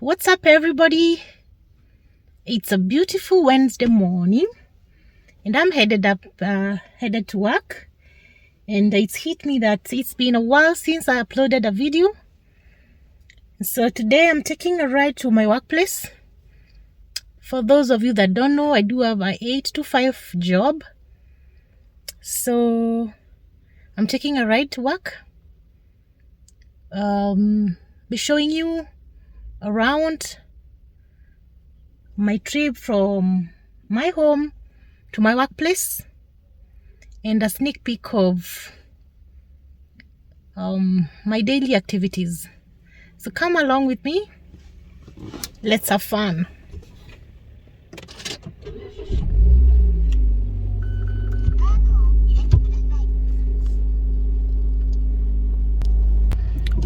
What's up, everybody? It's a beautiful Wednesday morning, and I'm headed to work. And it's hit me that it's been a while since I uploaded a video. So today I'm taking a ride to my workplace. For those of you that don't know, I do have an 8 to 5 job. So I'm taking a ride to work. Be showing you around my trip from my home to my workplace and a sneak peek of my daily activities. So come along with me. Let's have fun.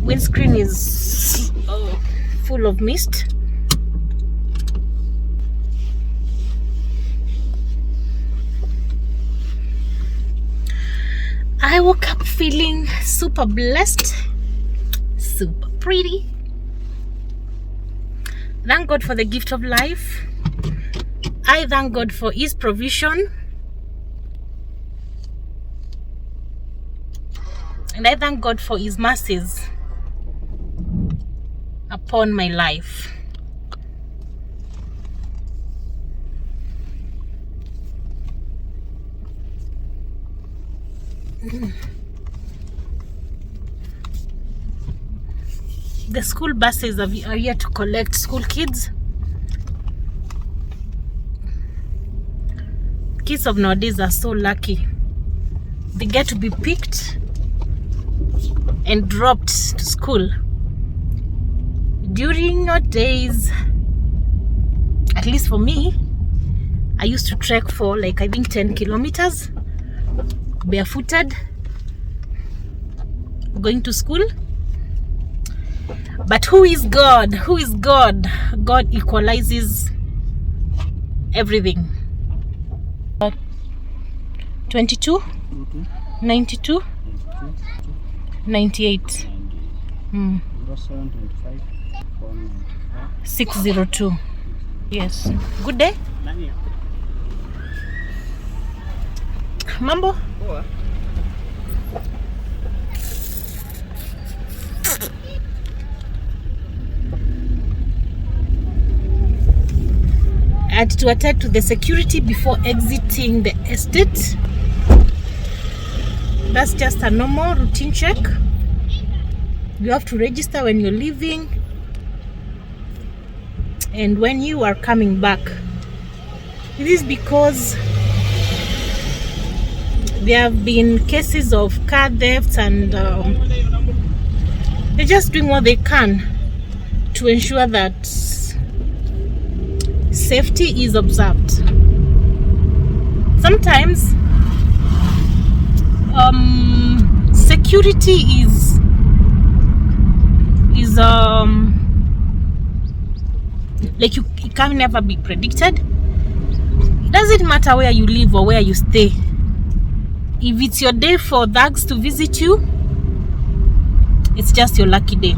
Windscreen is full of mist. I woke up feeling super blessed, super pretty. Thank God for the gift of life. I thank God for His provision. And I thank God for His mercies upon my life. The school buses are here to collect school kids. Kids of nowadays are so lucky. They get to be picked and dropped to school. During our days, at least for me, I used to trek for like I think 10 kilometers barefooted going to school. But who is God? Who is God? God equalizes everything. 22, 92, 98, 602. Yes. Good day. Mambo. I had to attend to the security before exiting the estate. That's just a normal routine check. You have to register when you're leaving and when you are coming back. It is because there have been cases of car thefts, and they're just doing what they can to ensure that safety is observed. Sometimes security is like it can never be predicted. It doesn't matter where you live or where you stay. If it's your day for thugs to visit you, it's just your lucky day,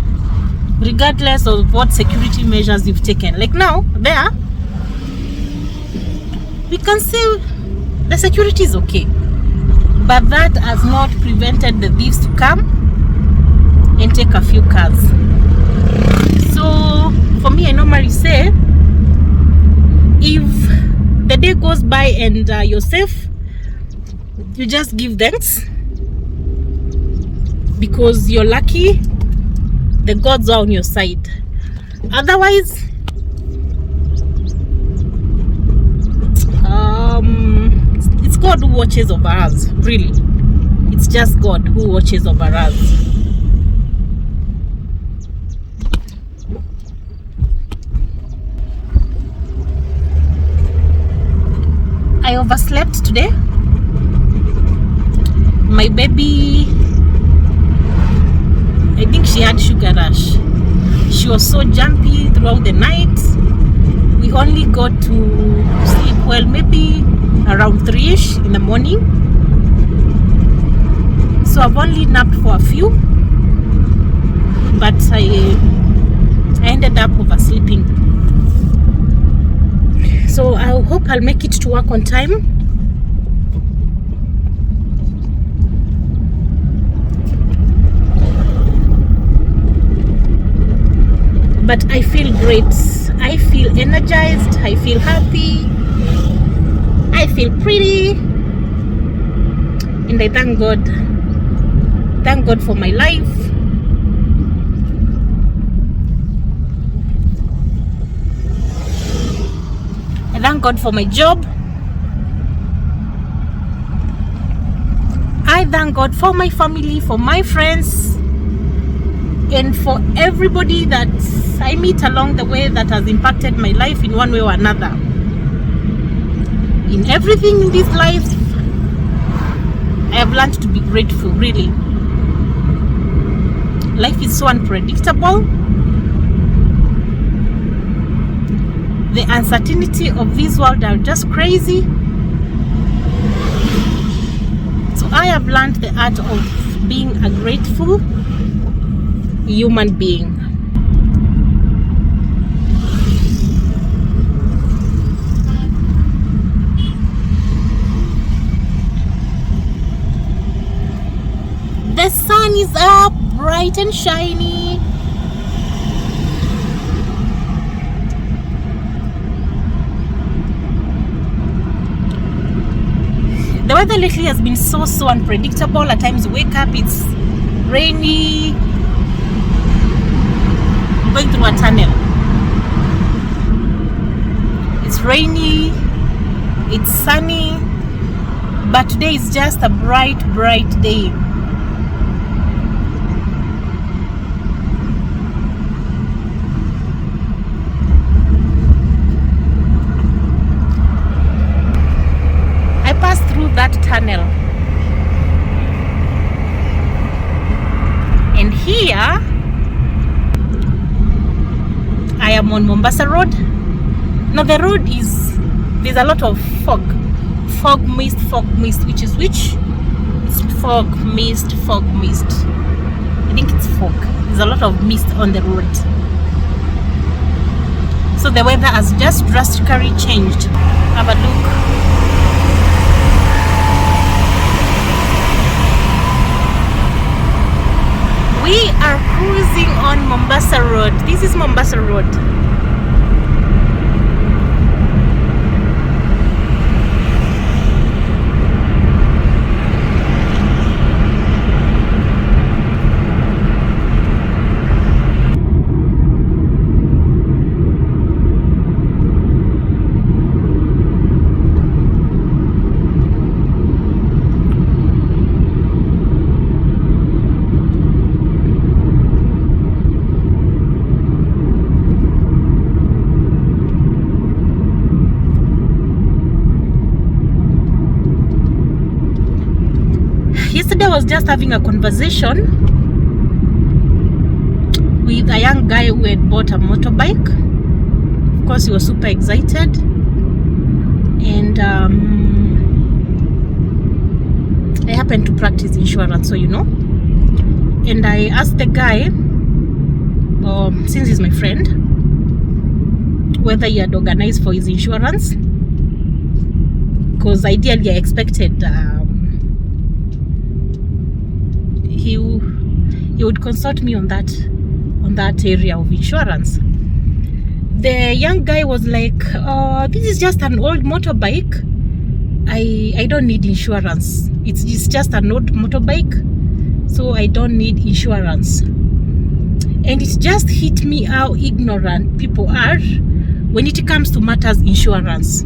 regardless of what security measures you've taken. Like now, there, we can say the security is okay, but that has not prevented the thieves to come and take a few cars. So for me, I normally say, if the day goes by and you're safe, you just give thanks because you're lucky. The gods are on your side. Otherwise, it's God who watches over us. Really, it's just God who watches over us. I overslept today. My baby, I think she had sugar rush. She was so jumpy throughout the night. We only got to sleep well maybe around 3ish in the morning. So I've only napped for a few, but I ended up oversleeping. So I hope I'll make it to work on time. But I feel great. I feel energized. I feel happy. I feel pretty. And I thank God. Thank God for my life. I thank God for my job. I thank God for my family, for my friends, and for everybody that I meet along the way that has impacted my life in one way or another. In everything in this life, I have learned to be grateful, really. Life is so unpredictable. The uncertainty of this world are just crazy. So I have learned the art of being a grateful human being. The sun is up, bright and shiny. The weather lately has been so unpredictable. At times you wake up, it's rainy. I'm going through a tunnel. It's rainy, it's sunny, but today is just a bright day. I passed through that tunnel, and here I am on Mombasa Road. Now the road there's a lot of fog mist, which it's fog mist. I think it's fog. There's a lot of mist on the road. So the weather has just drastically changed. Have a look. We are cruising on Mombasa Road. This is Mombasa Road. Yesterday I was just having a conversation with a young guy who had bought a motorbike. Of course, he was super excited, and I happened to practice insurance, so you know. And I asked the guy, since he's my friend, whether he had organized for his insurance, because ideally I expected he would consult me on that area of insurance. The young guy was like, this is just an old motorbike. I don't need insurance. It's just an old motorbike, so I don't need insurance. And it just hit me how ignorant people are when it comes to matters insurance.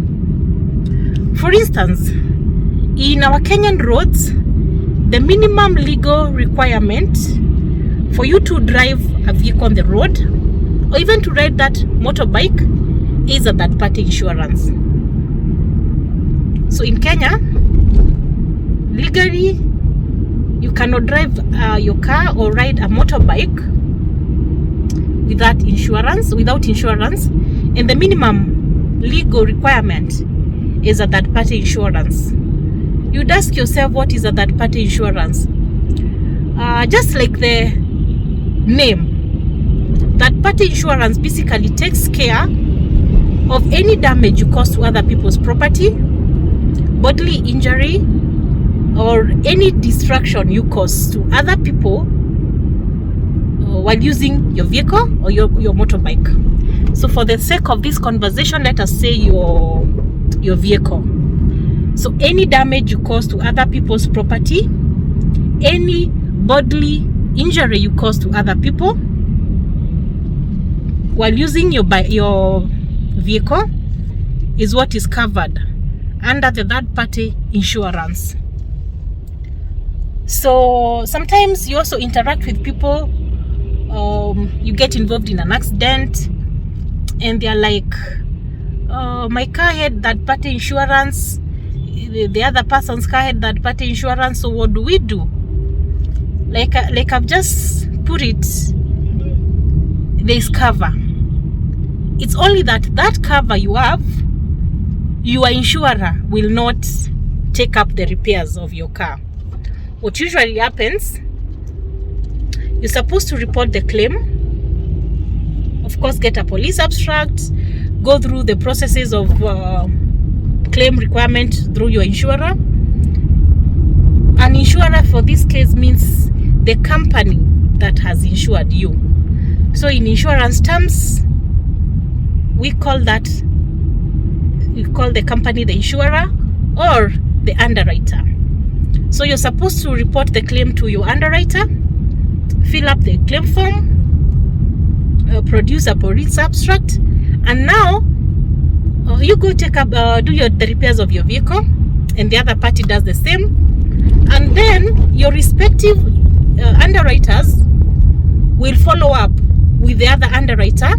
For instance, in our Kenyan roads, the minimum legal requirement for you to drive a vehicle on the road, or even to ride that motorbike, is a third-party insurance. So in Kenya, legally, you cannot drive your car or ride a motorbike without insurance, and the minimum legal requirement is a third-party insurance. You'd ask yourself, what is a third-party insurance? Just like the name, Third party insurance basically takes care of any damage you cause to other people's property, bodily injury, or any destruction you cause to other people while using your vehicle or your motorbike. So for the sake of this conversation, let us say your vehicle. So any damage you cause to other people's property, any bodily injury you cause to other people while using your vehicle is what is covered under the third party insurance. So sometimes you also interact with people, you get involved in an accident and they're like, oh, my car had third party insurance, the other person's car had third party insurance, so what do we do? Like I've just put it, there's cover. It's only that cover you have, your insurer will not take up the repairs of your car. What usually happens, you're supposed to report the claim, of course get a police abstract, go through the processes of claim requirement through your insurer. An insurer for this case means the company that has insured you. So in insurance terms, we call the company the insurer or the underwriter. So you're supposed to report the claim to your underwriter, fill up the claim form, produce a police abstract, and now you go take up do the repairs of your vehicle, and the other party does the same, and then your respective underwriters will follow up with the other underwriter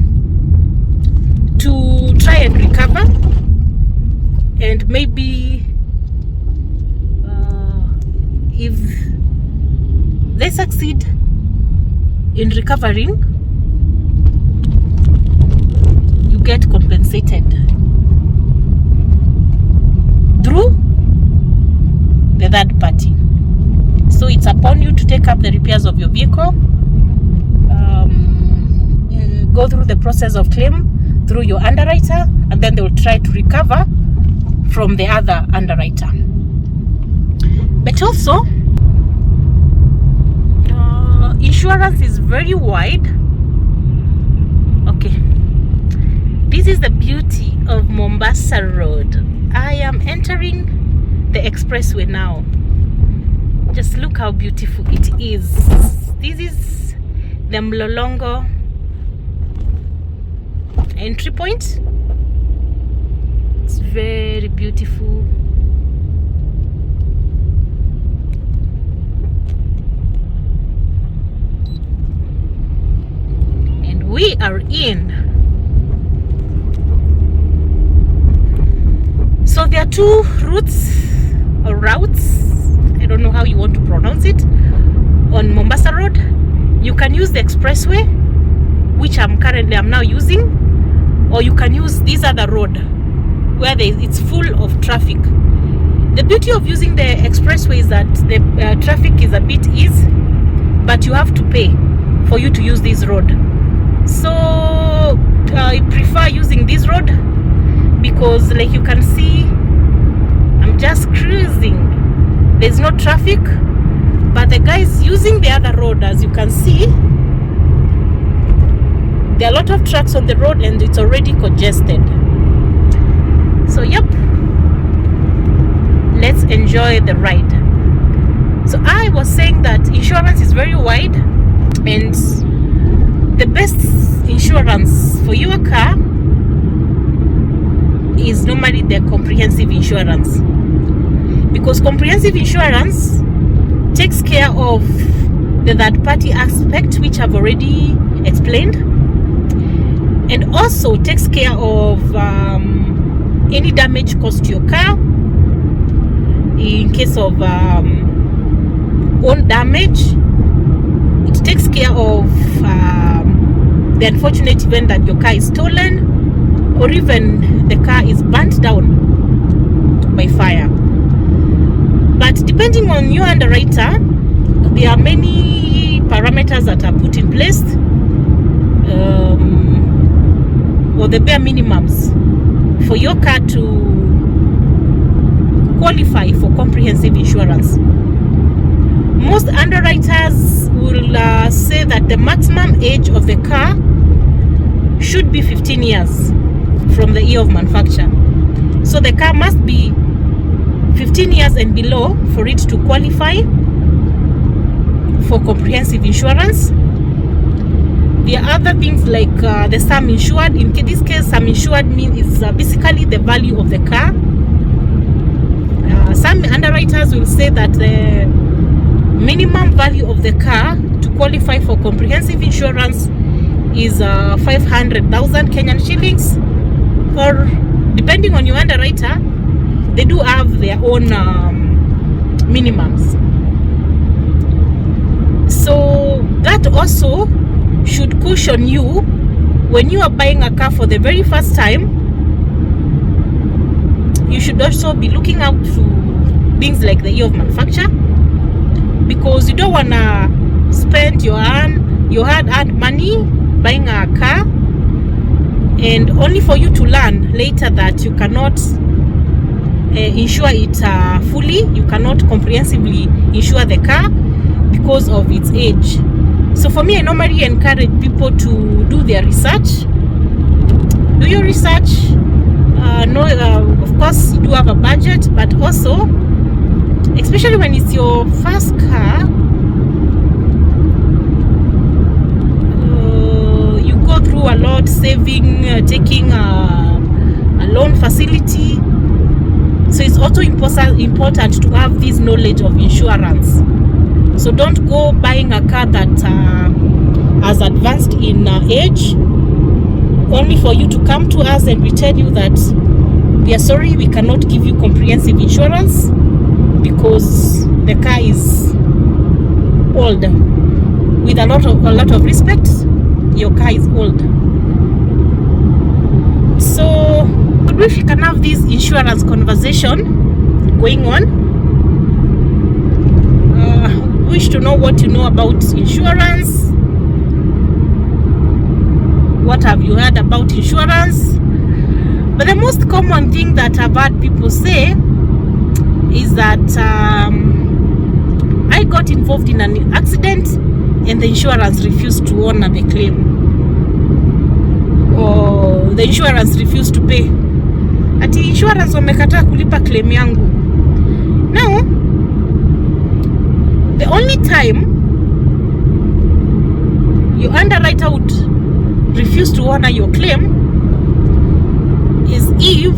to try and recover, and maybe if they succeed in recovering, you get compensated through the third party. So it's upon you to take up the repairs of your vehicle, go through the process of claim through your underwriter, and then they will try to recover from the other underwriter. But also, insurance is very wide. Okay, this is the beauty of Mombasa Road. I am entering the expressway now. Just look how beautiful it is. This is the Mlolongo entry point. It's very beautiful. And we are in. So there are two routes, I don't know how you want to pronounce it, on Mombasa Road. You can use the expressway, which I'm now using, or you can use this other road where it's full of traffic. The beauty of using the expressway is that the traffic is a bit easy, but you have to pay for you to use this road. So I prefer using this road because, like you can see, I'm just cruising. There's no traffic, but the guys using the other road, as you can see, there are a lot of trucks on the road and it's already congested. So yep, let's enjoy the ride. So I was saying that insurance is very wide, and the best insurance for your car is normally the comprehensive insurance, because comprehensive insurance takes care of the third party aspect, which I've already explained, and also takes care of any damage caused to your car in case of own damage. It takes care of the unfortunate event that your car is stolen, or even the car is burnt down by fire. But depending on your underwriter, there are many parameters that are put in place the bare minimums for your car to qualify for comprehensive insurance. Most underwriters will say that the maximum age of the car should be 15 years from the year of manufacture. So the car must be 15 years and below for it to qualify for comprehensive insurance. There are other things like the sum insured. In this case, sum insured means basically the value of the car. Some underwriters will say that the minimum value of the car to qualify for comprehensive insurance is 500,000 Kenyan shillings, or depending on your underwriter, they do have their own minimums. So that also should caution you when you are buying a car for the very first time. You should also be looking out to things like the year of manufacture, because you don't want to spend your hard-earned money buying a car and only for you to learn later that you cannot insure it fully. You cannot comprehensively insure the car because of its age. So for me, I normally encourage people to do their research. Do your research. Of course, you do have a budget, but also, especially when it's your first car, you go through a lot, saving, taking a loan facility. So it's also important to have this knowledge of insurance. So don't go buying a car that has advanced in age, only for you to come to us and we tell you that we are sorry, we cannot give you comprehensive insurance because the car is old. With a lot of respect, your car is old. So I wish we can have this insurance conversation going on. Wish to know what you know about insurance. What have you heard about insurance? But the most common thing that I've heard people say is that I got involved in an accident and the insurance refused to honor the claim, or the insurance refused to pay. Ati insurance wamekataa kulipa claim yangu. Now, the only time your underwriter would refuse to honor your claim is if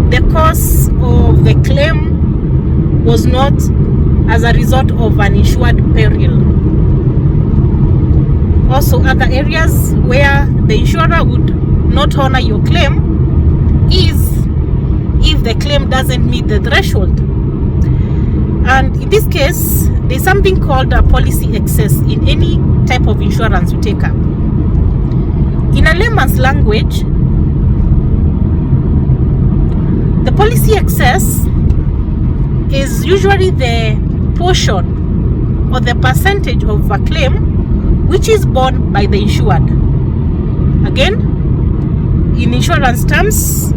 the cause of the claim was not as a result of an insured peril. Also, other areas where the insurer would not honor your claim is if the claim doesn't meet the threshold. And in this case, there's something called a policy excess in any type of insurance you take up. In a layman's language, the policy excess is usually the portion or the percentage of a claim which is borne by the insured. Again, in insurance terms,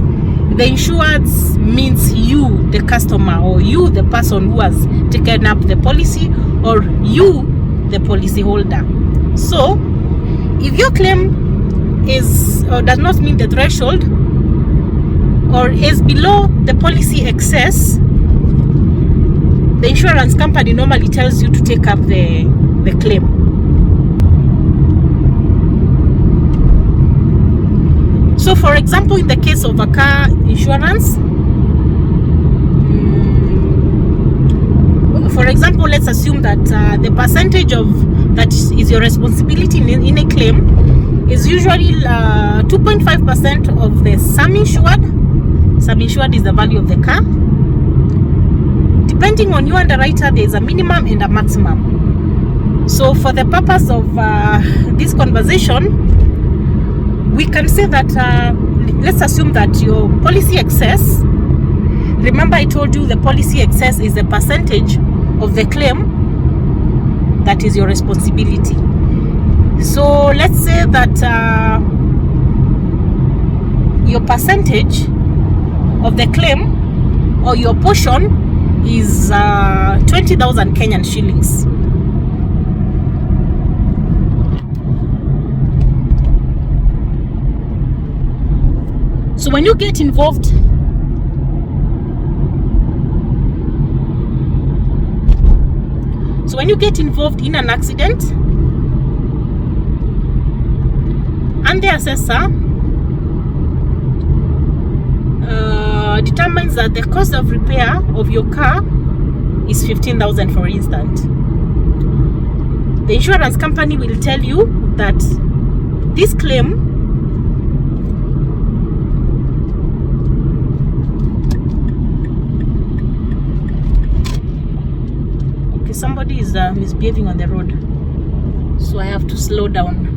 the insured means you, the customer, or you, the person who has taken up the policy, or you, the policy holder. So, if your claim is or does not meet the threshold or is below the policy excess, the insurance company normally tells you to take up the claim. So for example, in the case of a car insurance, for example, let's assume that the percentage of that is your responsibility in a claim is usually 2.5% of the sum insured. Sum insured is the value of the car. Depending on your underwriter, there is a minimum and a maximum. So for the purpose of this conversation, we can say that let's assume that your policy excess, remember I told you the policy excess is the percentage of the claim that is your responsibility. So let's say that your percentage of the claim or your portion is 20,000 Kenyan shillings. So when you get involved in an accident and the assessor determines that the cost of repair of your car is 15,000, for instance, the insurance company will tell you that this claim somebody is misbehaving on the road, so I have to slow down.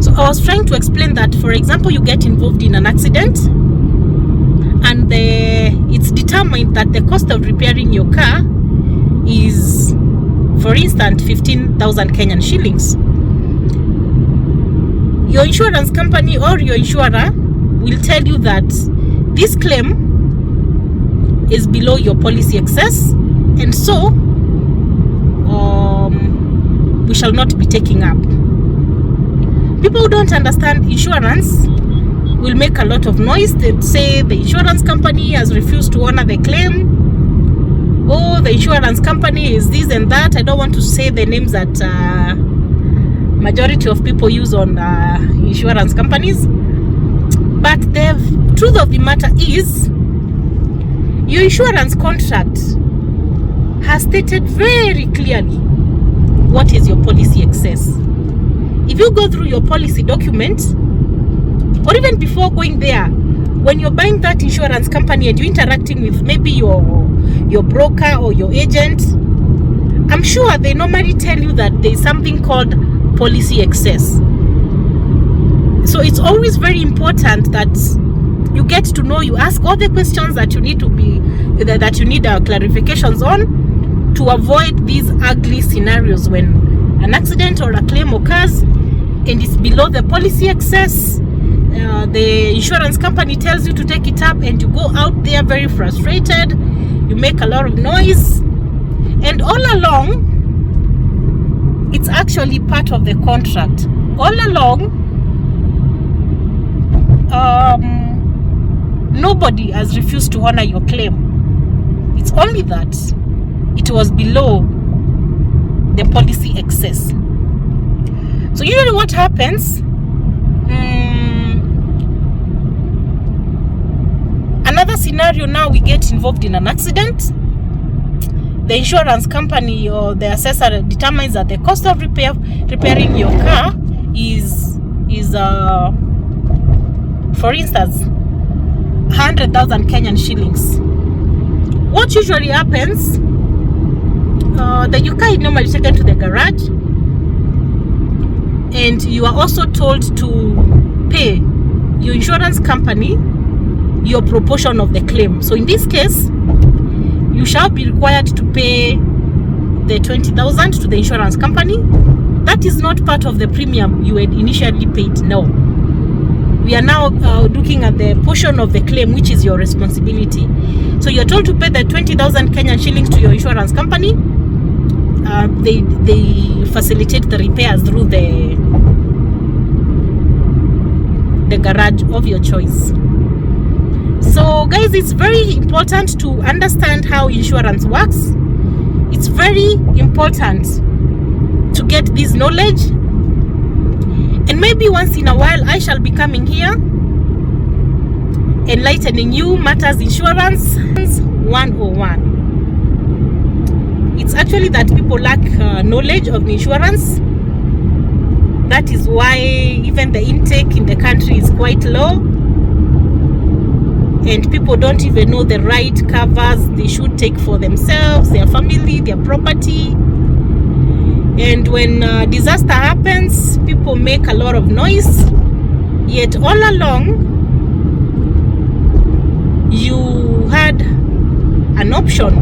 So I was trying to explain that, for example, you get involved in an accident and it's determined that the cost of repairing your car is, for instance, 15,000 Kenyan shillings. Your insurance company or your insurer will tell you that this claim is below your policy excess, and so we shall not be taking up. People who don't understand insurance will make a lot of noise. They say the insurance company has refused to honor the claim. Oh, the insurance company is this and that. I don't want to say the names that majority of people use on insurance companies, but the truth of the matter is your insurance contract has stated very clearly what is your policy excess. If you go through your policy document, or even before going there, when you're buying that insurance company and you're interacting with maybe your broker or your agent, I'm sure they normally tell you that there's something called policy excess. So it's always very important that you get to know, you ask all the questions that you need clarifications on, to avoid these ugly scenarios when an accident or a claim occurs and it's below the policy excess. The insurance company tells you to take it up and you go out there very frustrated, you make a lot of noise, and all along it's actually part of the contract. All along, nobody has refused to honor your claim. It's only that it was below the policy excess. So usually what happens, another scenario, now we get involved in an accident. The insurance company or the assessor determines that the cost of repairing your car is for instance 100,000 Kenyan shillings. What usually happens, your car is normally taken to the garage, and you are also told to pay your insurance company your proportion of the claim. So in this case, you shall be required to pay the 20,000 to the insurance company. That is not part of the premium you had initially paid. No, we are now looking at the portion of the claim which is your responsibility. So you're told to pay the 20,000 Kenyan shillings to your insurance company. They facilitate the repairs through the garage of your choice. So guys, it's very important to understand how insurance works. It's very important to get this knowledge, and maybe once in a while I shall be coming here enlightening you matters insurance 101. It's actually that people lack knowledge of insurance. That is why even the intake in the country is quite low, and people don't even know the right covers they should take for themselves, their family, their property. And when disaster happens, people make a lot of noise. yet all along you had an option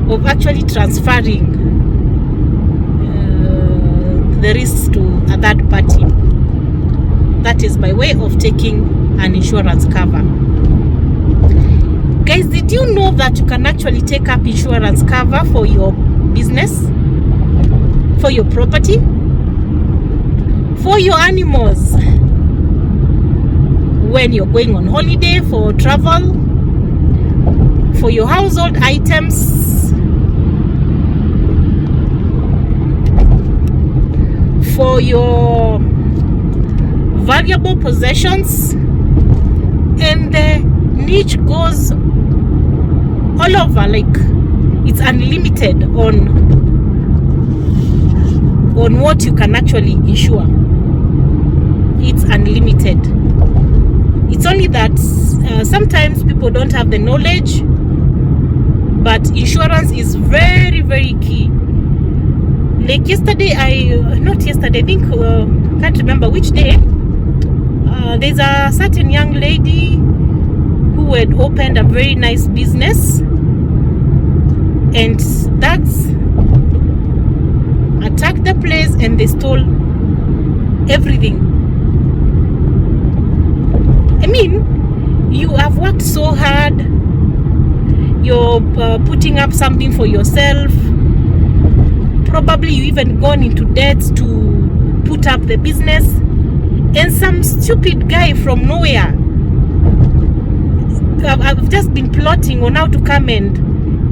of actually transferring the risks to a third party. That is by way of taking an insurance cover. Guys, did you know that you can actually take up insurance cover for your business, for your property, for your animals, when you're going on holiday, for travel, for your household items, for your valuable possessions, and the niche goes all over. Like, it's unlimited on what you can actually insure. It's unlimited. It's only that sometimes people don't have the knowledge, but insurance is very, very key. Like yesterday, I think, can't remember which day, there's a certain young lady who had opened a very nice business, and thugs attacked the place and they stole everything. I mean, you have worked so hard, you're putting up something for yourself, probably you even gone into debt to put up the business, and some stupid guy from nowhere, I've just been plotting on how to come and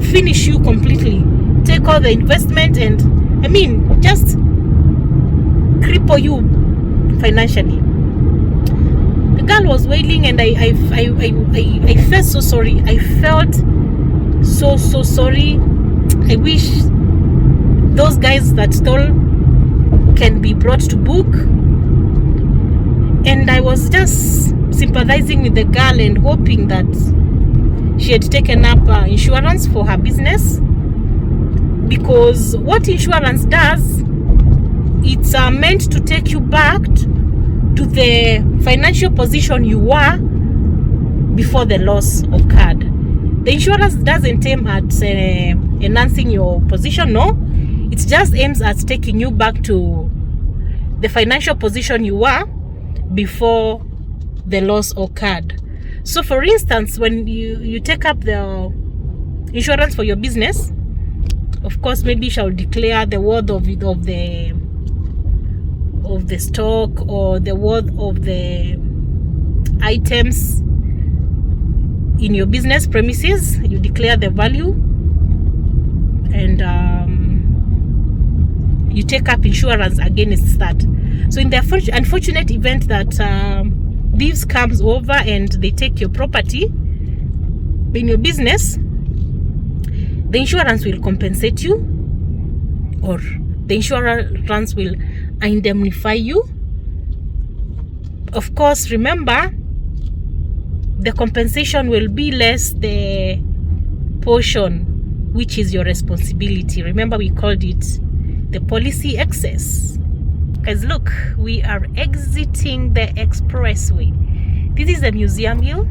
finish you completely, take all the investment, and I mean, just cripple you financially. The girl was wailing, and I felt so sorry. I felt so sorry. I wish those guys that stole can be brought to book. And I was just sympathizing with the girl and hoping that she had taken up insurance for her business, because what insurance does, it's meant to take you back to the financial position you were before the loss occurred. The insurance doesn't aim at enhancing your position, no. It just aims at taking you back to the financial position you were before the loss occurred. So for instance, when you take up the insurance for your business, of course, maybe you shall declare the worth of the stock or the worth of the items in your business premises. You declare the value, and you take up insurance against that. So in the unfortunate event that thieves comes over and they take your property in your business, the insurance will compensate you, or the insurance will indemnify you. Of course, remember, the compensation will be less the portion which is your responsibility. Remember, we called it the policy excess. Guys, look, we are exiting the expressway. This is the Museum Hill.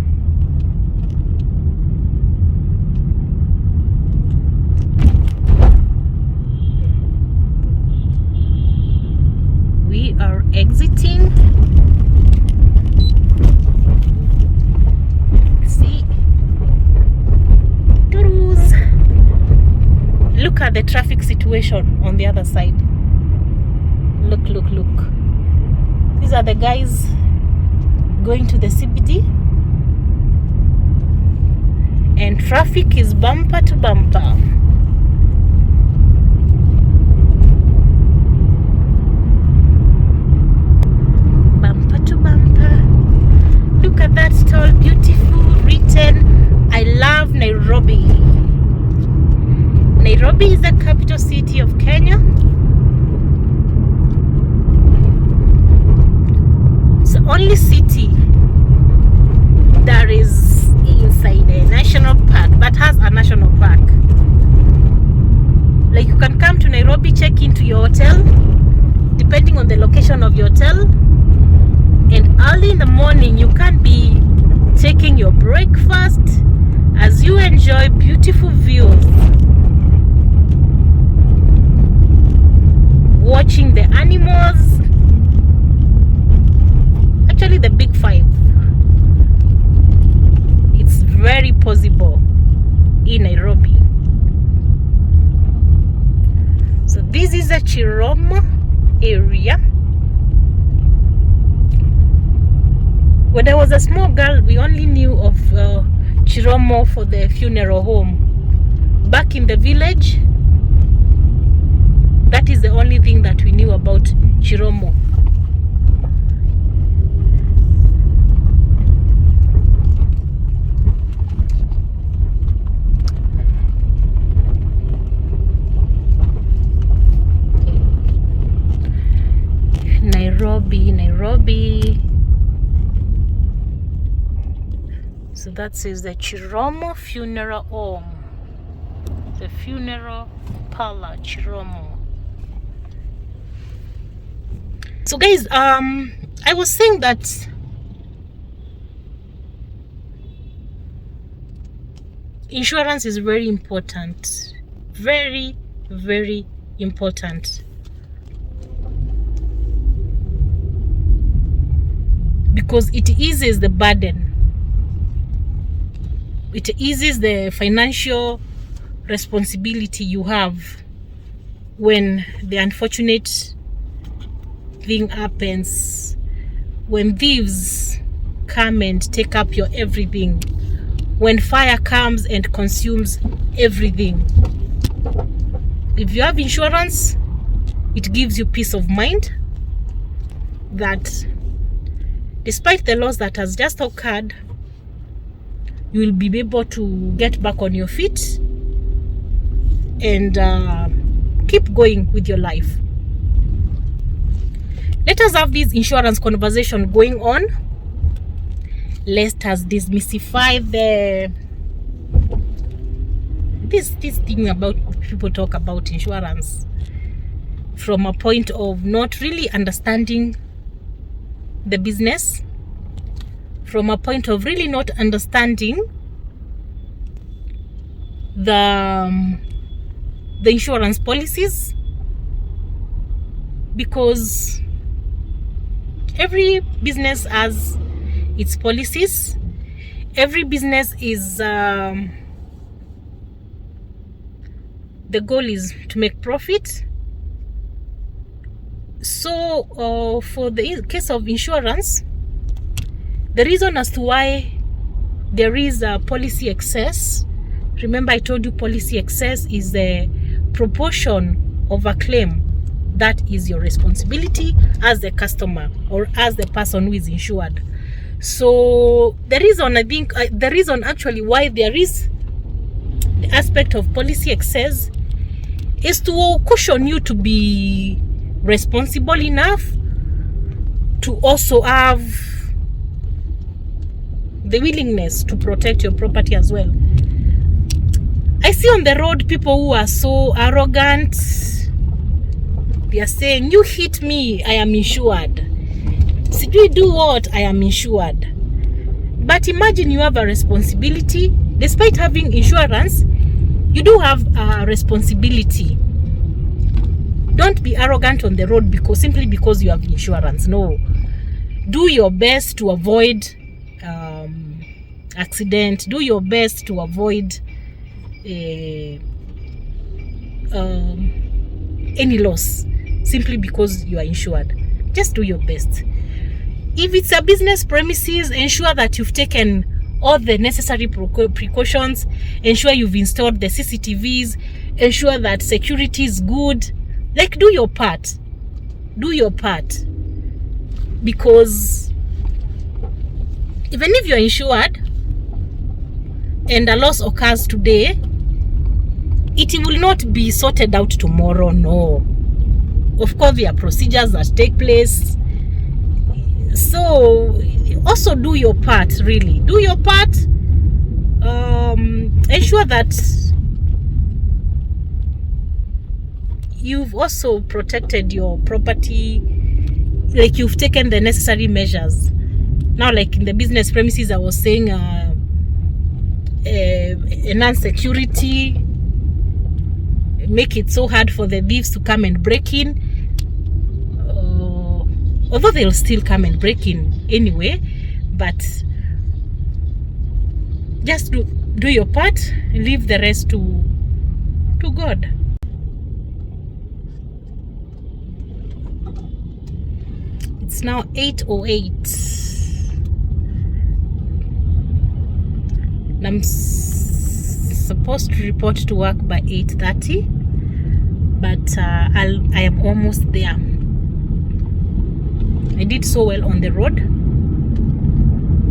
We are exiting. See, toodles. Look at the traffic situation on the other side. Look. These are the guys going to the CBD, and traffic is bumper to bumper. Bumper to bumper. Look at that tall, beautiful, written, I love Nairobi. Nairobi is the capital city of Kenya. It's the only city that is inside a national park, that has a national park. Like, you can come to Nairobi, check into your hotel, depending on the location of your hotel, and early in the morning you can't be taking your breakfast as you enjoy beautiful views, watching the animals, actually the big five. It's very possible in Nairobi. So this is a Chiromo area. When I was a small girl, we only knew of Chiromo for the funeral home. Back in the village, that is the only thing that we knew about Chiromo. Nairobi. So that says the Chiromo Funeral Home. The funeral parlor, Chiromo. So guys, I was saying that insurance is very important. Very, very important. Because it eases the burden. It eases the financial responsibility you have when the unfortunate thing happens, when thieves come and take up your everything, when fire comes and consumes everything. If you have insurance, it gives you peace of mind that despite the loss that has just occurred, you will be able to get back on your feet and keep going with your life. Let us have this insurance conversation going on. Let us demystify this thing about people talk about insurance from a point of not really understanding the business, from a point of really not understanding the insurance policies, because every business has its policies. Every business is the goal is to make profit. So for the case of insurance, the reason as to why there is a policy excess, remember I told you policy excess is the proportion of a claim that is your responsibility as the customer or as the person who is insured. So the reason, I think the reason actually why there is the aspect of policy excess is to cushion you to be responsible enough to also have the willingness to protect your property as well. I see on the road people who are so arrogant. They are saying, you hit me, I am insured. Did we do what? I am insured. But imagine you have a responsibility. Despite having insurance, you do have a responsibility. Don't be arrogant on the road simply because you have insurance. No. Do your best to avoid accident. Do your best to avoid any loss simply because you are insured. Just do your best. If it's a business premises, ensure that you've taken all the necessary precautions. Ensure you've installed the CCTVs. Ensure that security is good. Like, do your part. Do your part. Because even if you're insured and a loss occurs today, it will not be sorted out tomorrow. No. Of course, there are procedures that take place. So also do your part. Really do your part. Ensure that you've also protected your property, like you've taken the necessary measures Now, like in the business premises, I was saying enhance security, make it so hard for the thieves to come and break in, although they'll still come and break in anyway, but just do your part, leave the rest to God. It's now 8:08. I'm supposed to report to work by 8:30, but I am almost there. I did so well on the road.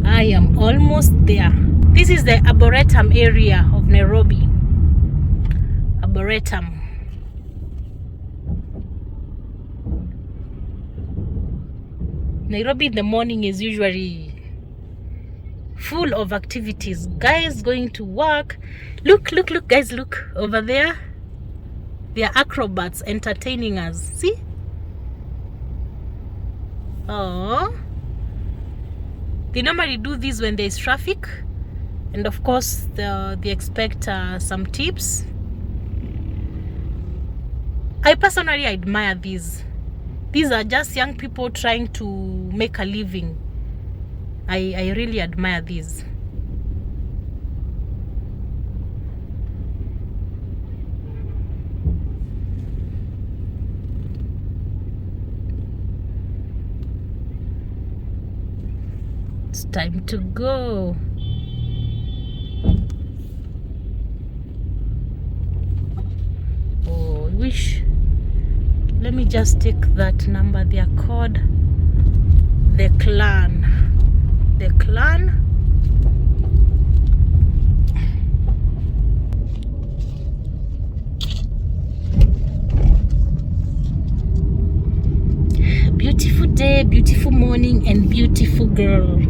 I am almost there. This is the Arboretum area of Nairobi. Arboretum. Nairobi in the morning is usually full of activities. Guys going to work. Look, guys, look over there. They are acrobats entertaining us. See? Oh, they normally do this when there is traffic, and of course they expect some tips. I personally admire these. These are just young people trying to make a living. I really admire these. It's time to go. Oh, I wish. Let me just take that number. They are called the Clan. The Clan. Beautiful day, beautiful morning, and beautiful girl.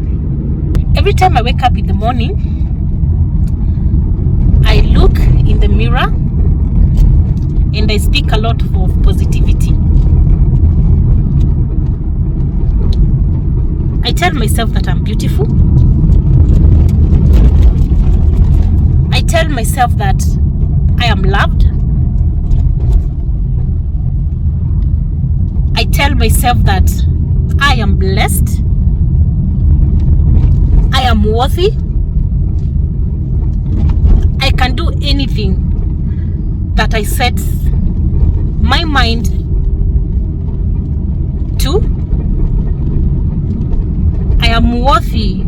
Every time I wake up in the morning, I look in the mirror and I speak a lot of positivity. I tell myself that I'm beautiful. I tell myself that I am loved. I tell myself that I am blessed. I am worthy. I can do anything that I set my mind to. I am worthy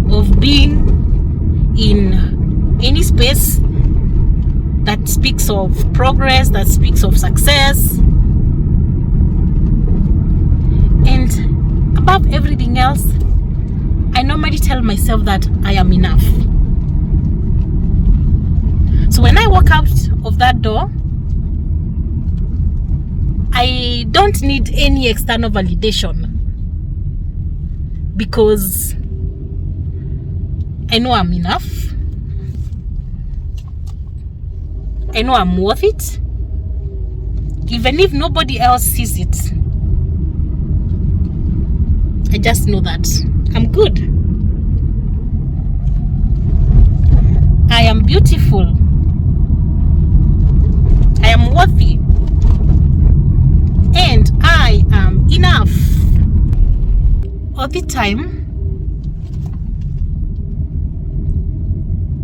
of being in any space that speaks of progress, that speaks of success. And above everything else, I normally tell myself that I am enough. So when I walk out of that door, I don't need any external validation, because I know I'm enough. I know I'm worth it. Even if nobody else sees it, I just know that I'm good. I am beautiful. I am worthy. And I am enough. All the time,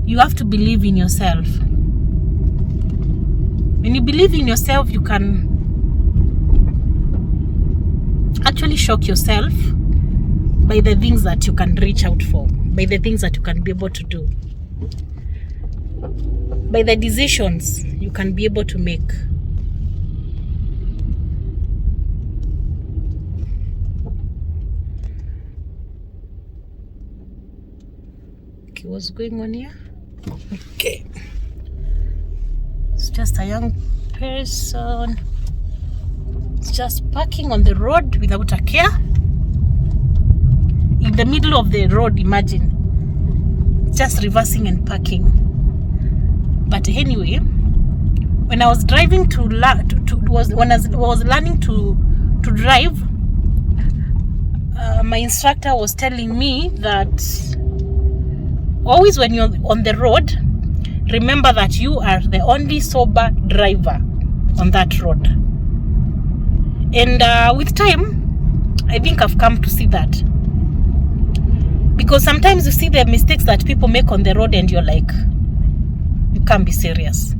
you have to believe in yourself. When you believe in yourself, you can actually shock yourself by the things that you can reach out for, by the things that you can be able to do, by the decisions you can be able to make. Okay, what's going on here? Okay. It's just a young person. It's just parking on the road without a care. In the middle of the road, imagine. Just reversing and parking. But anyway, when I was driving when I was learning to drive, my instructor was telling me that always when you're on the road, remember that you are the only sober driver on that road. And with time, I think I've come to see that. Because sometimes you see the mistakes that people make on the road and you're like, you can't be serious.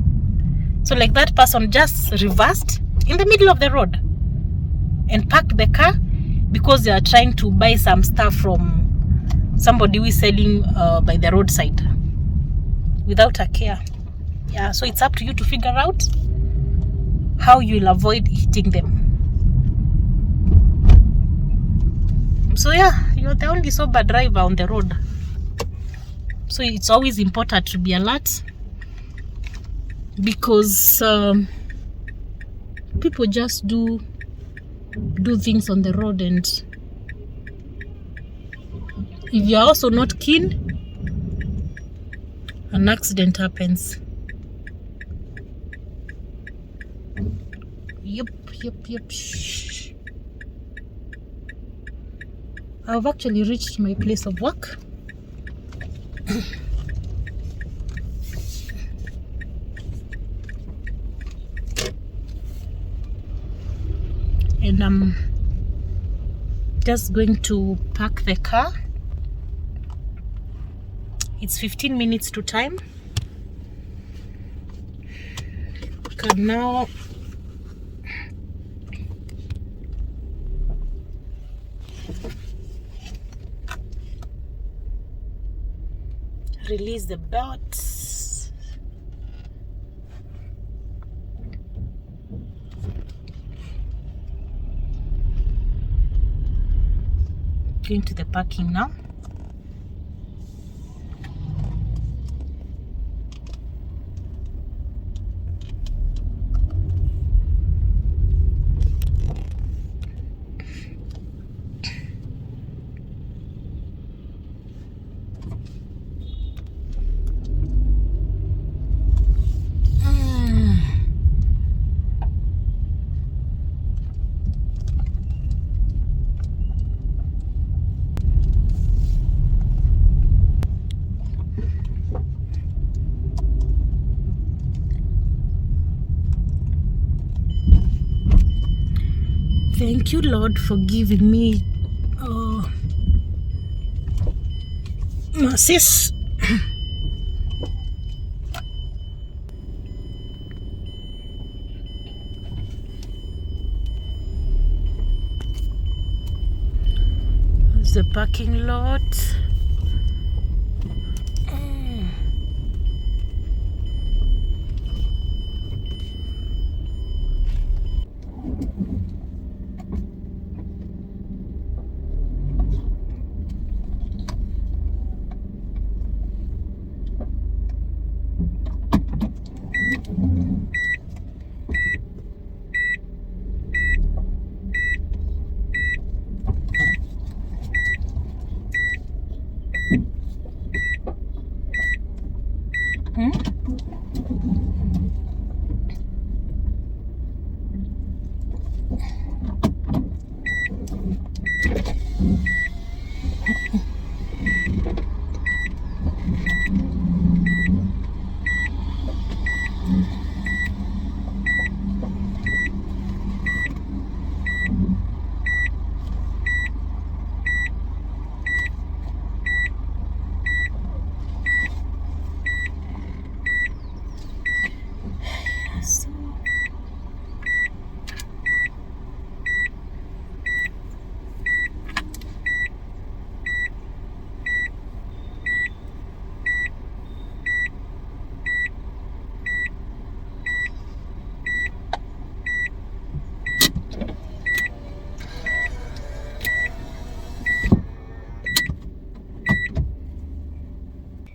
So like that person just reversed in the middle of the road and parked the car because they are trying to buy some stuff from somebody who is selling by the roadside without a care. Yeah, so it's up to you to figure out how you'll avoid hitting them. So yeah, you're the only sober driver on the road. So it's always important to be alert, because people just do things on the road, and if you're also not keen, an accident happens. Yep. Shh. I've actually reached my place of work. And I'm just going to park the car. It's 15 minutes to time. Can now release the belt. Going to the parking now. Thank you, Lord, for giving me mercies. There's the parking lot.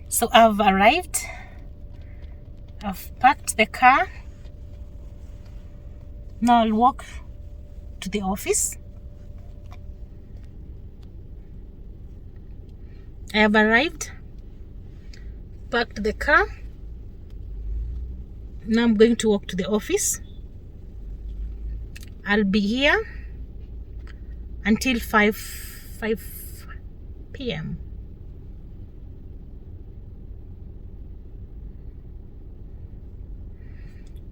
So I've arrived. I've parked the car. Now I'll walk to the office. I have arrived, parked the car. Now I'm going to walk to the office. I'll be here until 5 5 p.m.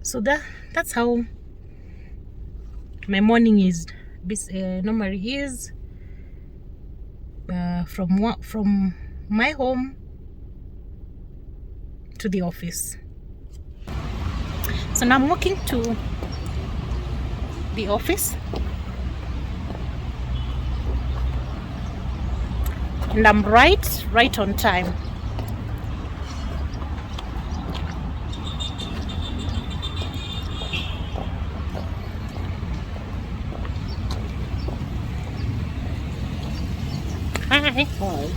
So that's how my morning is normally is, from my home to the office. So now I'm walking to the office, and I'm right on time. Hi. Hi.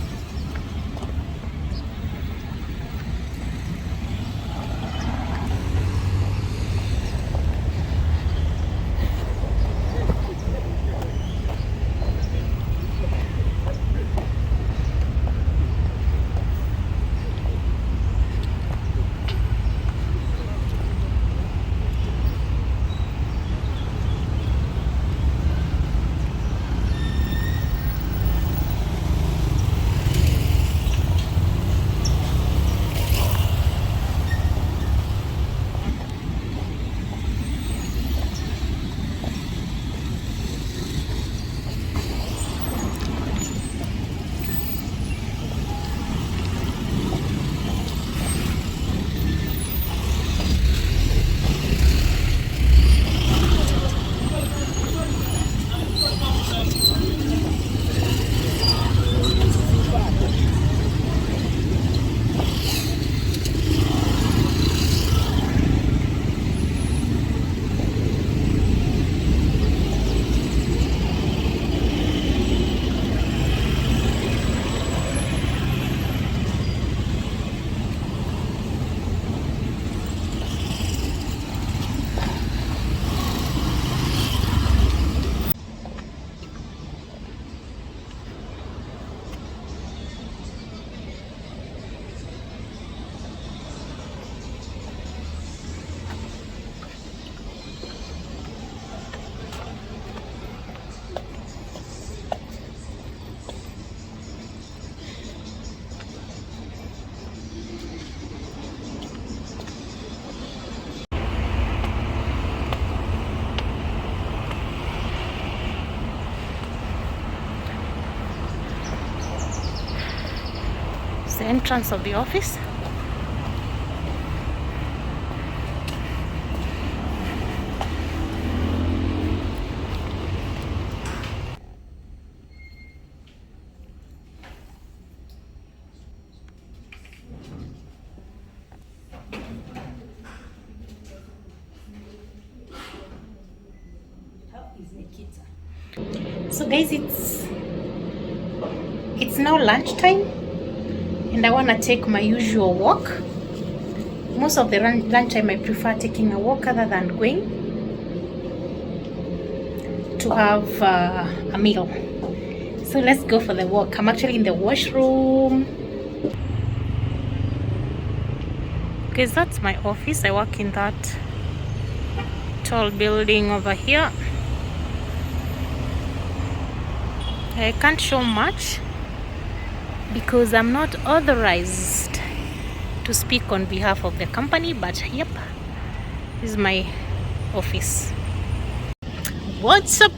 It's the entrance of the office. So guys, it's now lunchtime, and I want to take my usual walk. Most of the lunchtime I prefer taking a walk other than going to have a meal. So let's go for the walk. I'm actually in the washroom. Guys, that's my office. I work in that tall building over here. I can't show much because I'm not authorized to speak on behalf of the company, but yep, this is my office. What's up?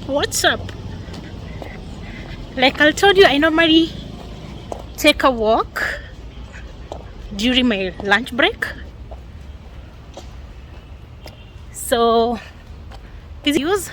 Like I told you, I normally take a walk during my lunch break. So this is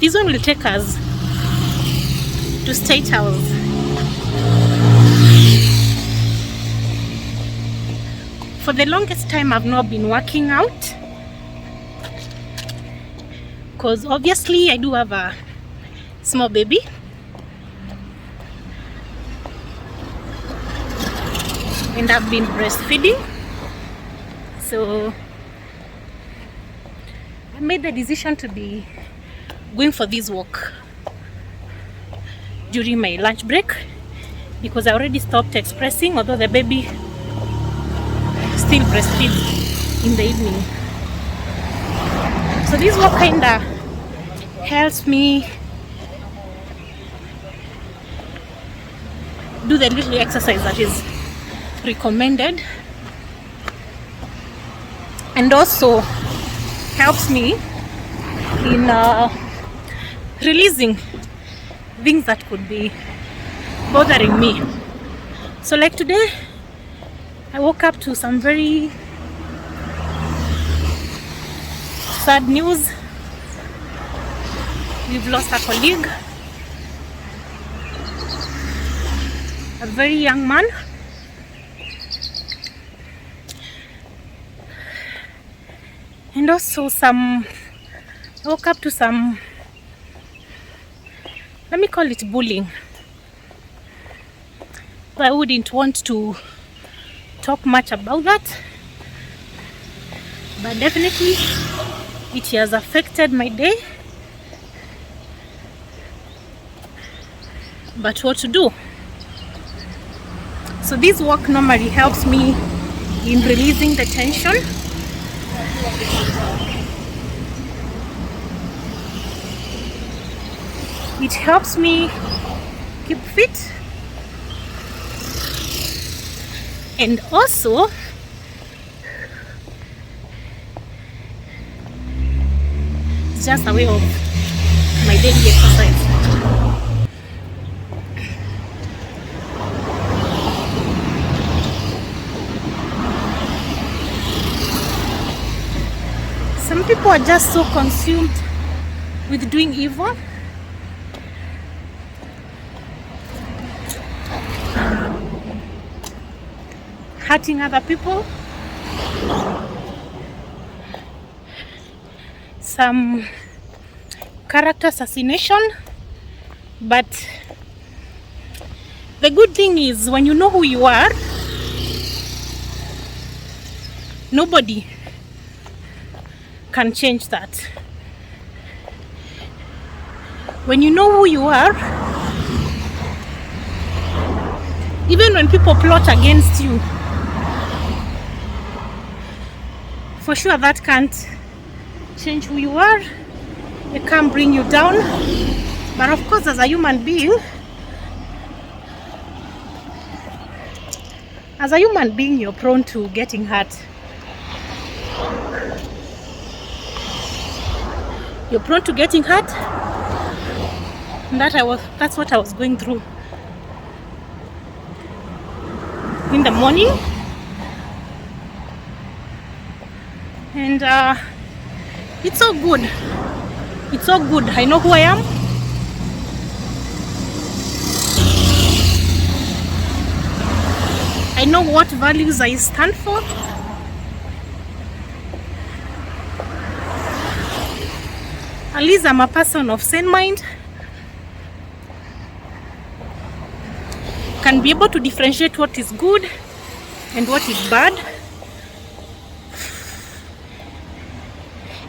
this one will take us to State House. For the longest time I've not been working out because obviously I do have a small baby, and I've been breastfeeding, so I made the decision to be going for this walk during my lunch break, because I already stopped expressing, although the baby still breastfeeds in the evening. So this walk kinda helps me do the little exercise that is recommended, and also helps me in releasing things that could be bothering me. So like today, I woke up to some very sad news. We've lost a colleague, a very young man. And also I woke up to some, let me call it bullying. I wouldn't want to talk much about that, but definitely it has affected my day. But what to do? So this walk normally helps me in releasing the tension. It helps me keep fit, and also it's just a way of my daily exercise. Some people are just so consumed with doing evil, hurting other people, some character assassination. But the good thing is, when you know who you are, nobody can change that. When you know who you are, even when people plot against you, for sure that can't change who you are. It can't bring you down. But of course, as a human being, you're prone to getting hurt. You're prone to getting hurt. And that's what I was going through in the morning. And it's all good. It's all good. I know who I am. I know what values I stand for. At least I'm a person of sane mind. Can be able to differentiate what is good and what is bad.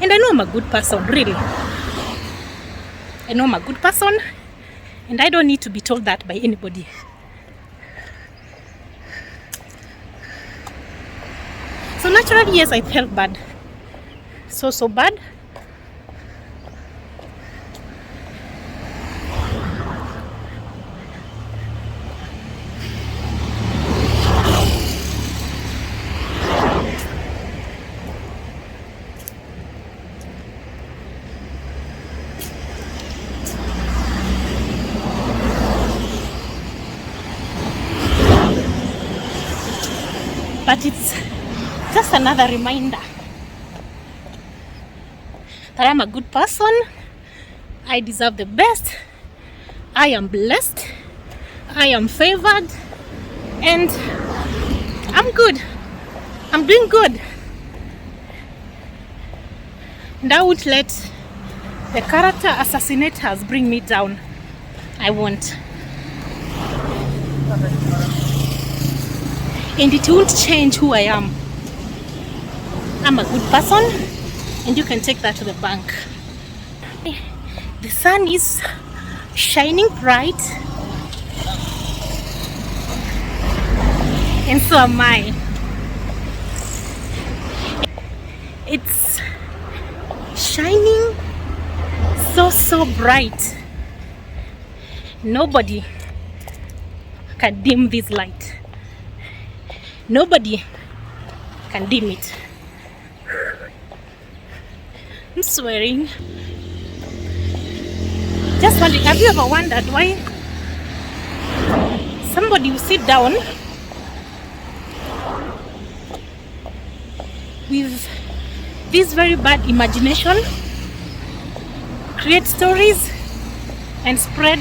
And I know I'm a good person, really. I know I'm a good person, and I don't need to be told that by anybody. So naturally, yes, I felt bad. So bad. But it's just another reminder that I'm a good person. I deserve the best. I am blessed. I am favored. And I'm good. I'm doing good. And I won't let the character assassinators bring me down. I won't. and it won't change who I am. I'm a good person, and you can take that to the bank. The sun is shining bright, and so am I. It's shining so bright. Nobody can dim this light. Nobody can dim it. I'm swearing. Just wondering, have you ever wondered why somebody will sit down with this very bad imagination, create stories, and spread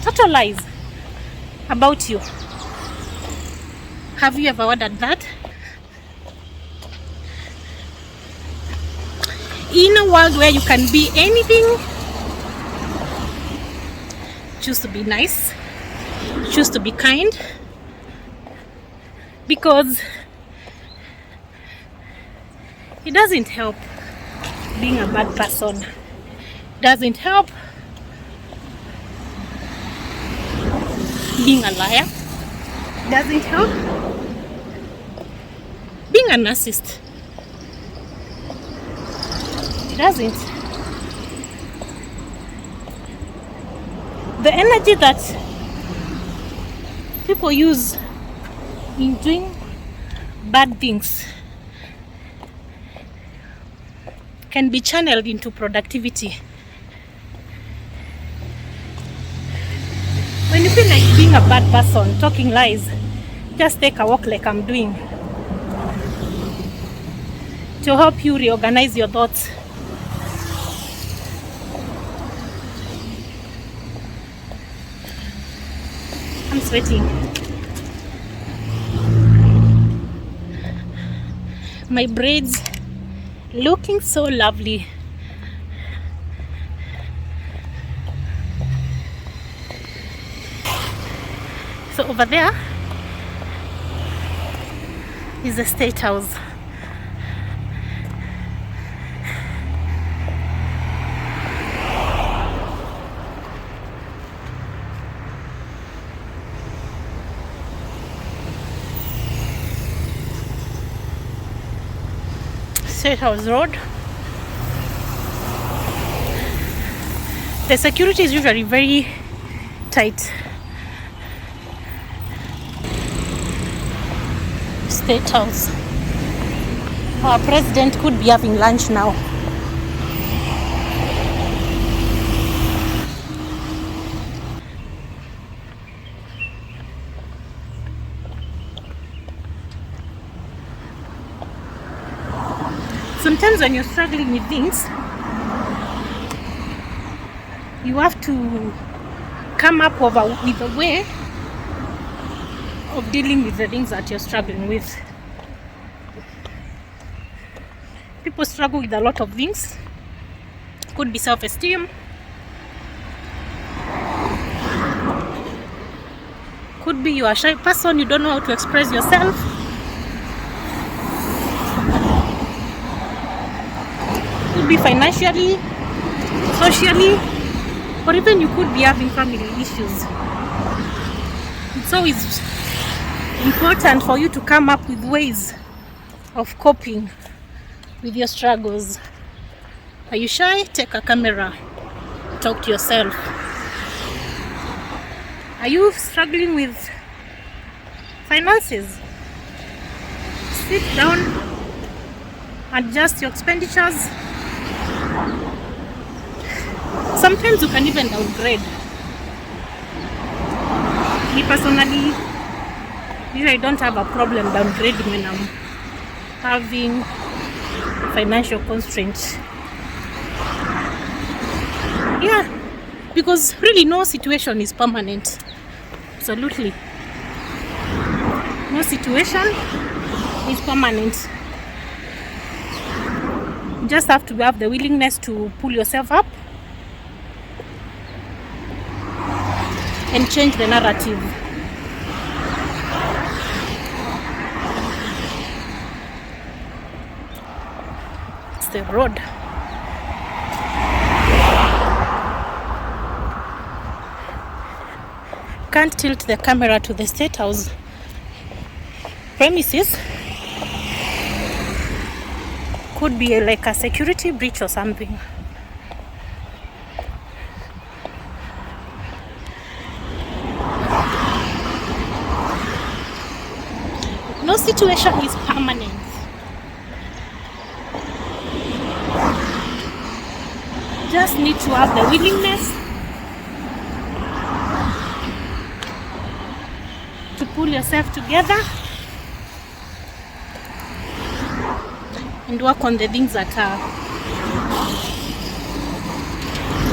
total lies about you? Have you ever wondered that? In a world where you can be anything, choose to be nice, choose to be kind, because it doesn't help being a bad person. It doesn't help being a liar. It doesn't help being a narcissist. It doesn't. The energy that people use in doing bad things can be channeled into productivity. When you feel like being a bad person, talking lies, just take a walk like I'm doing to help you reorganize your thoughts. I'm sweating. My braids looking so lovely. So over there is the State House. State House Road. The security is usually very tight. State House. Our president could be having lunch now. Sometimes when you're struggling with things, you have to come up with a way of dealing with the things that you're struggling with. People struggle with a lot of things. Could be self-esteem, could be you're a shy person, you don't know how to express yourself, could be financially, socially, or even you could be having family issues. It's always important for you to come up with ways of coping with your struggles. Are you shy? Take a camera, talk to yourself. Are you struggling with finances? Sit down, adjust your expenditures. Sometimes you can even downgrade. Me personally, I don't have a problem downgrading when I'm having financial constraints. Yeah, because really no situation is permanent. Absolutely. No situation is permanent. You just have to have the willingness to pull yourself up and change the narrative. the road. Can't tilt the camera to the State House premises. Could be like a security breach or something. No situation is permanent. Just need to have the willingness to pull yourself together and work on the things that are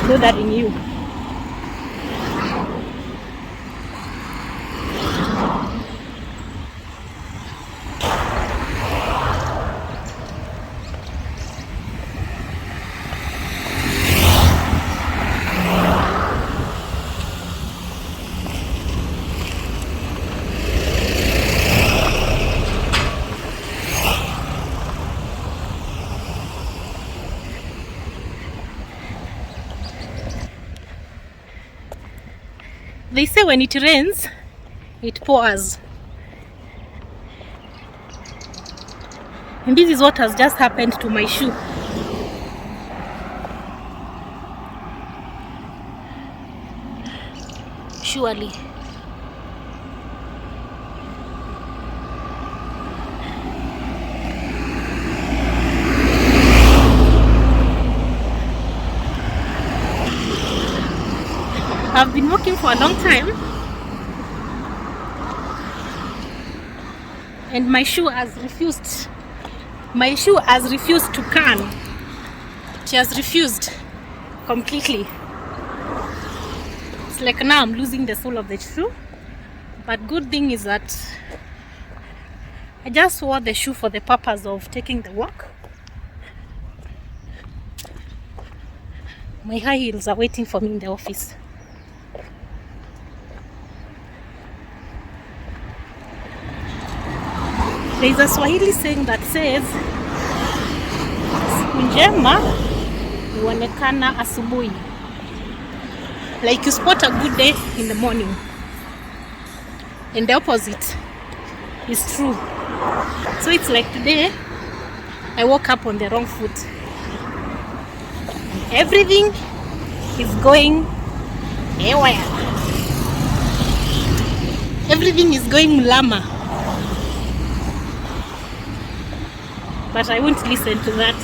bothering you. They say when it rains, it pours. And this is what has just happened to my shoe. Surely. I've been walking for a long time and my shoe has refused. My shoe has refused to can. She has refused completely. It's like now I'm losing the sole of the shoe. But good thing is that I just wore the shoe for the purpose of taking the walk. My high heels are waiting for me in the office. There is a Swahili saying that says, siku njema huonekana asubuhi. Like you spot a good day in the morning. And the opposite is true. So it's like today, I woke up on the wrong foot. Everything is going haywire. Everything is going mlama. But I won't listen to that.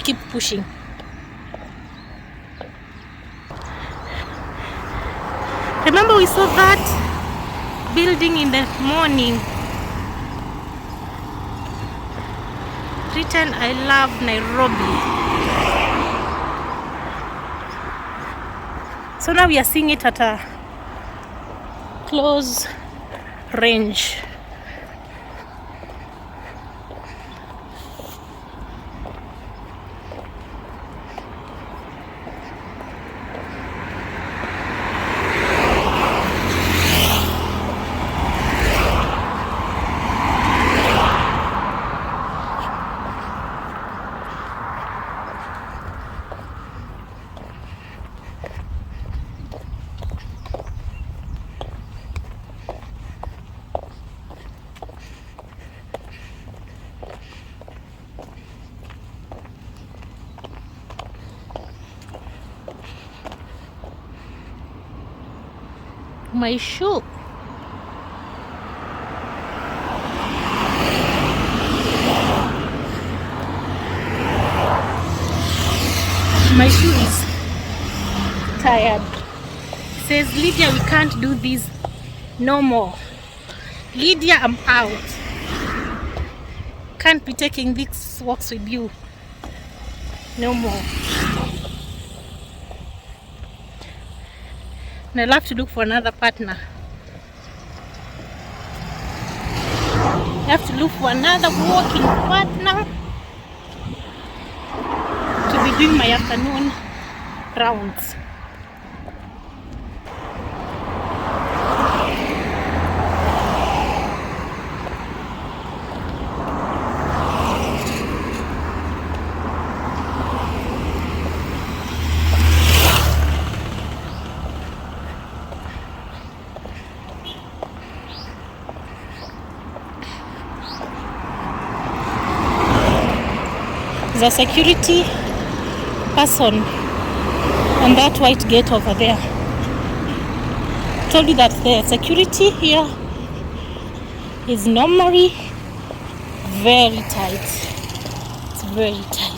Keep pushing. Remember we saw that building in the morning written, I love Nairobi. So now we are seeing it at a close range. My shoe. My shoe is tired. It says, Lydia, we can't do this no more. Lydia, I'm out. Can't be taking these walks with you no more. And I'll have to look for another partner. I have to look for another walking partner to be doing my afternoon rounds. There's a security person on that white gate over there. I told you that the security here is normally very tight. It's very tight.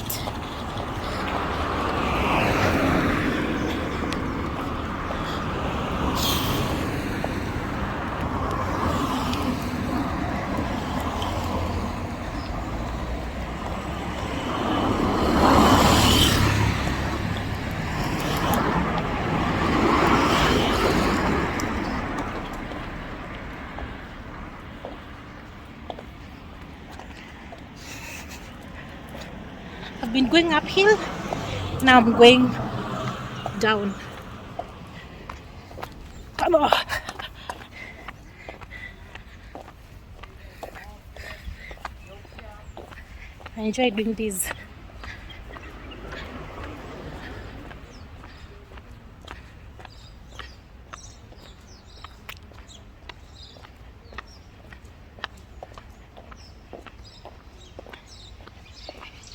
I've been going uphill, now I'm going down. Come on. I enjoy doing this.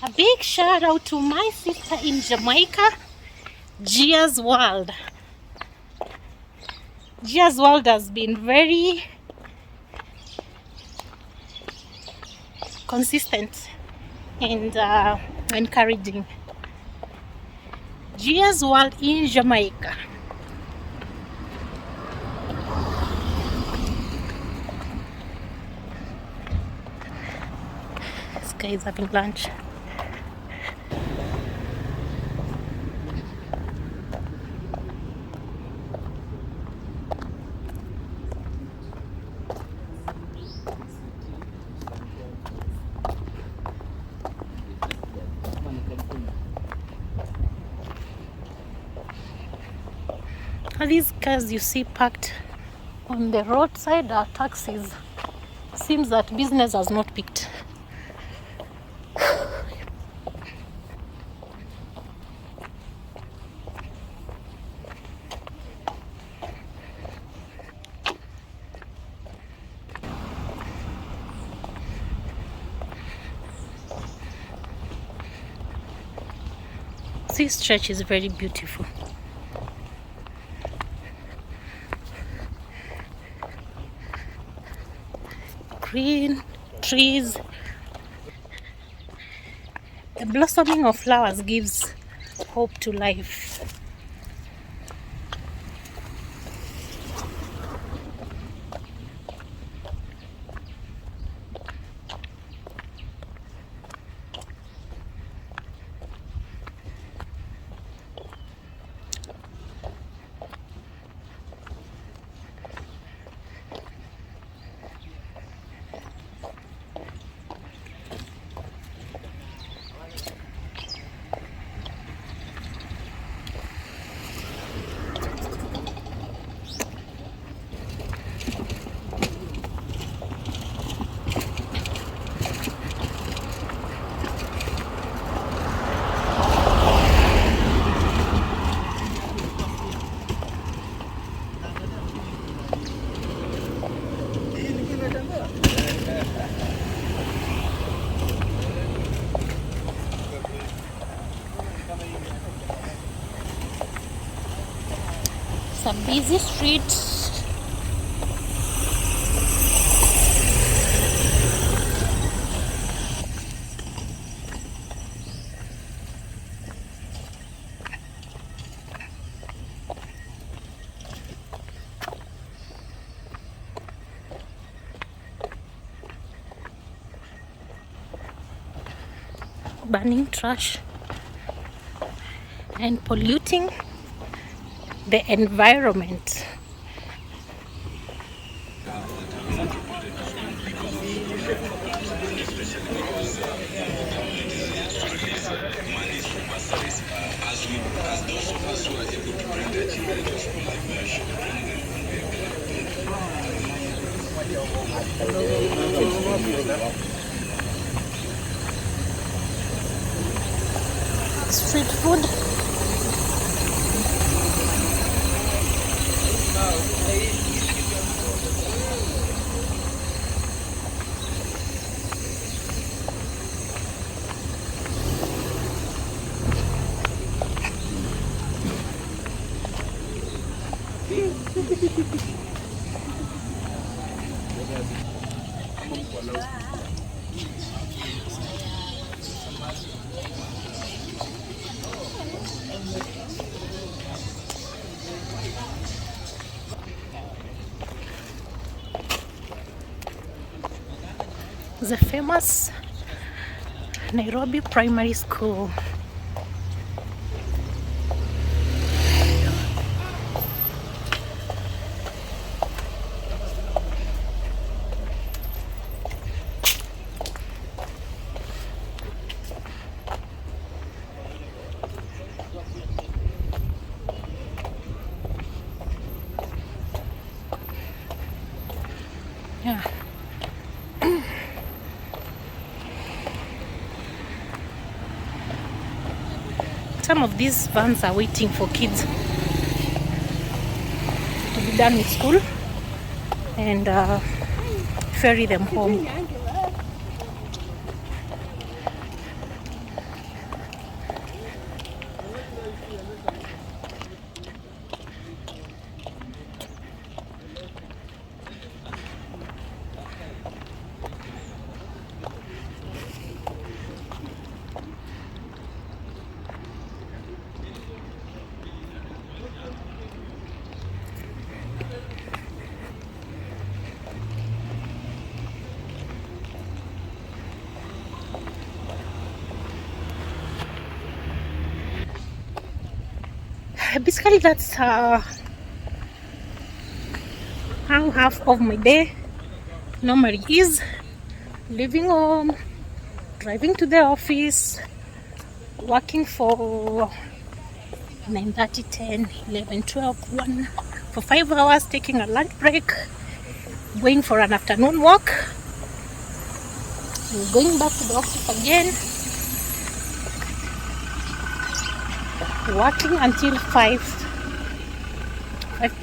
A big shout out to my sister in Jamaica, Gia's World. Gia's World has been very consistent and encouraging. Gia's World in Jamaica. This guy is having lunch. All these cars you see parked on the roadside are taxis. Seems that business has not picked. This church is very beautiful. Green trees. The blossoming of flowers gives hope to life. It's a busy street. Burning trash and polluting the environment. Street food. The famous Nairobi Primary School. Yeah. Some of these vans are waiting for kids to be done with school and ferry them home. Basically, that's how half of my day normally is: leaving home, driving to the office, working for 9:30, 10, 11, 12, 1 for 5 hours, taking a lunch break, going for an afternoon walk, and going back to the office again, working until 5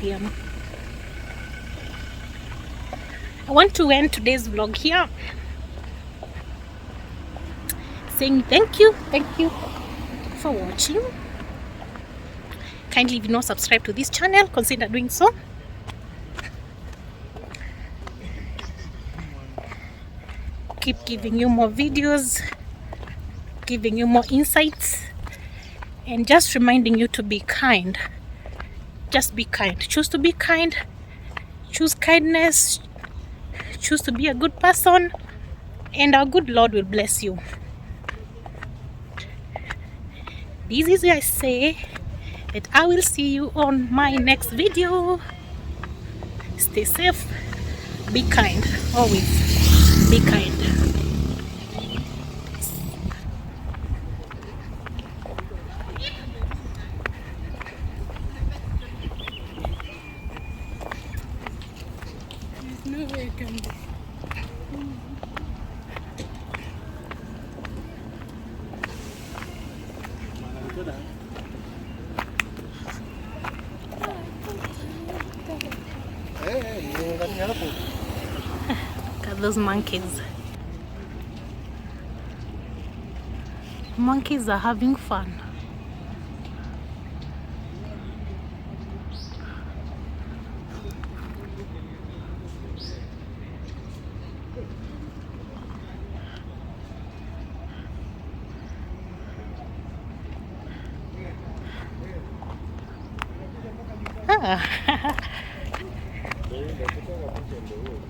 p.m. I want to end today's vlog here, saying thank you for watching. Kindly, if you not subscribe to this channel, consider doing so. Keep giving you more videos, giving you more insights, and just reminding you to be kind. Just be kind. Choose to be kind. Choose kindness. Choose to be a good person, and our good Lord will bless you. This is why I say that I will see you on my next video. Stay safe. Be kind. Always be kind. No way I can do. Look at those monkeys. Monkeys are having fun.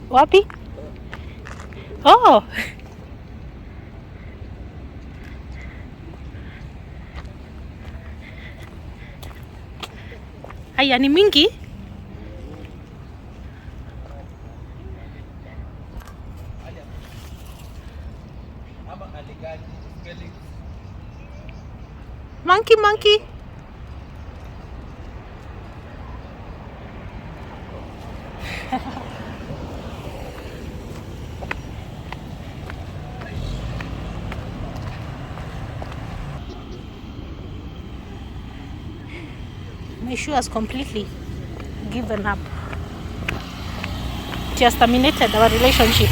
Wapi? Oh. Haya ni mingi. Monkey. My shoe has completely given up. It has terminated our relationship.